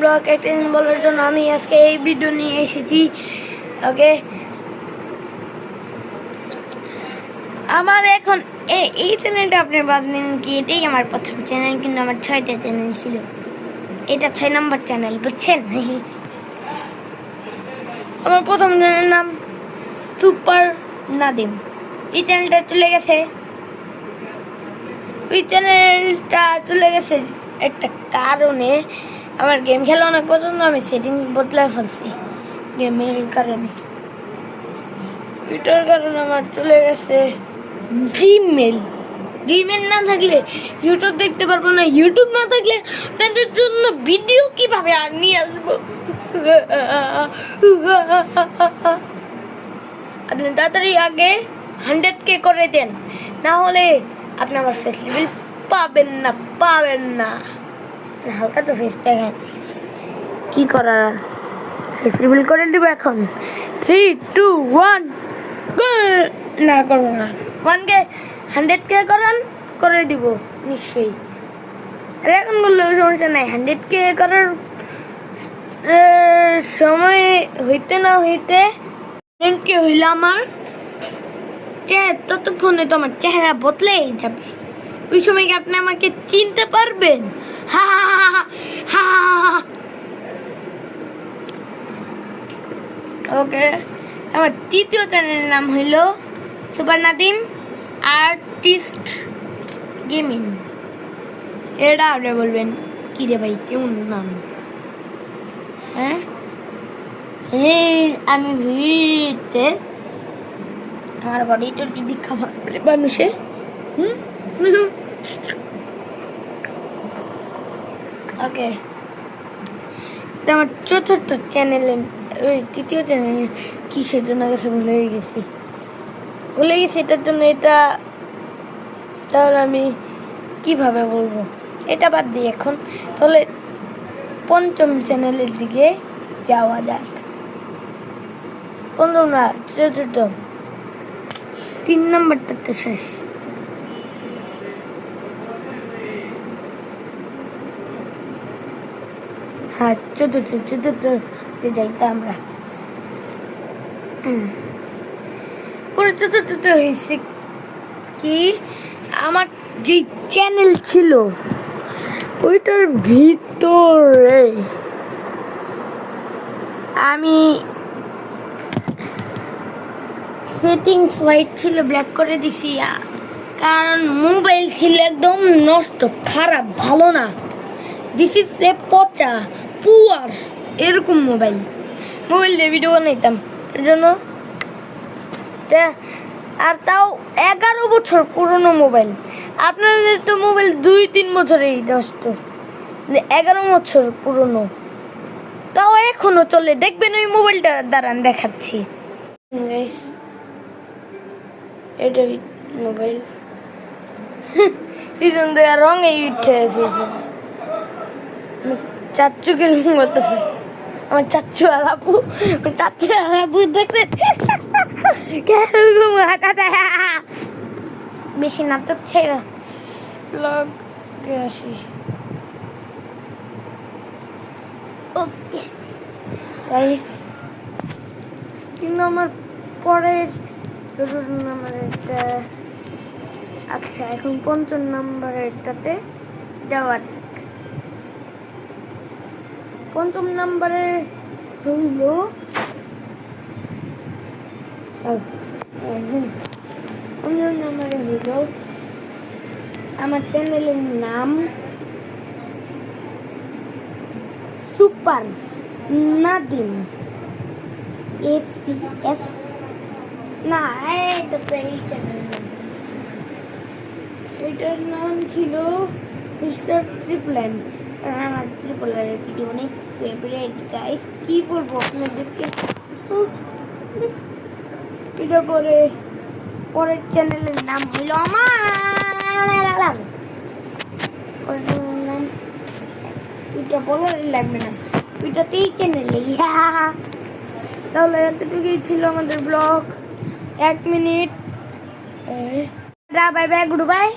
Blog এটেন বলার জন্য আমি আজকে এই ভিডিও নিয়ে এসেছি। ওকে, আমার এখন এই চ্যানেলটা আপনি ভাবলেন কি এটাই আমার প্রথম চ্যানেল, কিন্তু আমার 6টা চ্যানেল ছিল, এটা 6 নম্বর চ্যানেল, বুঝছেন? আমার প্রথম চ্যানেলের নাম সুপার নাদিম। এই চ্যানেলটা চলে গেছে, ওই চ্যানেলটা চলে গেছে একটা কারণে। আমার গেম খেলা অনেক পছন্দ, আমি সেটিংস বদলে ফেলছি গেমের কারণে। ওইটার কারণে আমার চলে গেছে জিমেল। জিমেল না থাকলে ইউটিউব দেখতে পারবো না, ইউটিউব না থাকলে তাদের জন্য ভিডিও কিভাবে নিয়ে আসবো? আপনি তাড়াতাড়ি আগে 100K করে দেন, না হলে আপনি আমার ফেস লেভেল পাবেন না। হালকা তো ফেস দেখাচ্ছি, কি করার, ফেস লেভেল করে দিব এখন। 3, 2, 1 না করবো না, 1K 100K করে দিব নিশ্চয়ই। আর এখন বললে সমস্যা নাই, 100K করার সময় হইতে না হইতে কি হইল আমার ততক্ষণে তো আমার চেহারা বদলেই যাবে। ওই সময় কি আপনি আমাকে চিনতে পারবেন? হা হা। ওকে, আমার তৃতীয় চ্যানেলের নাম হইল সুপার নাদিম আর্টিস্ট গেমিং। এটা আপনি বলবেন কি রে ভাই, কেমন নাম? হ্যাঁ, আমি ভিড়তে আমার বডিটা দিদি খাবার মানুষে ওকে। তো আমার চতুর্থ চ্যানেলে, ওই তৃতীয় চ্যানেলে কিসের জন্য গেছে ভুলে গেছি এটার জন্য। এটা তাহলে আমি কিভাবে বলবো, এটা বাদ দিই এখন। তাহলে পঞ্চম চ্যানেলের দিকে যাওয়া যাক। পঞ্চম না, চতুর্থ, 3 নম্বরটা তো শেষ। হ্যাঁ, চতুর্থ যাইতে আমরা পরে চতুর্থ হয়েছে কি, আমার যে চ্যানেল ছিল ওইটার ভিতরে আমি সেটিংস হোয়াইট ছিল, ব্ল্যাক করে দিছি, কারণ মোবাইল ছিল একদম নষ্ট, খারাপ, ভালো না। দিস ইজ এ পচা পুয়ার এরকম মোবাইল দিয়ে ভিডিও বানাইতাম এর জন্য। আর তাও 11 বছর পুরনো মোবাইল। আপনাদের তো মোবাইল 2-3 বছরেই নষ্ট, 11 বছর পুরনো, তাও এখনো চলে। দেখবেন ওই মোবাইলটা দাঁড়ান দেখাচ্ছি। এটা মোবাইল পিছন দিয়ে রঙে উঠে এসেছে, চাচ্চুকে রঙ করতেছে। আমার চাচ্চু আর আপু দেখতে বেশি নাটক ছেড়া আসি। কিন্তু আমার পরের নাম্বারটা, আচ্ছা এখন 5ম নাম্বারেরটাতে যাওয়া যাক। 5ম নাম্বারে হইল আমার চ্যানেলের নাম সুপার নাদিম ACS। না, এটা তো এই চ্যানেল, এটার নাম ছিল মিস্টার ট্রিপল্যান্ড। আমার ট্রিপলের ভিডিও অনেক ফেভারিট গাইস, কি বলবো আপনাদেরকে। এটা পরের চ্যানেলের নাম হইল আমার, এটা বলার লাগবে না, ওইটাতেই চ্যানেলে। তাহলে এতটুকুই ছিল আমাদের blog. 1 minute, bye bye, good bye.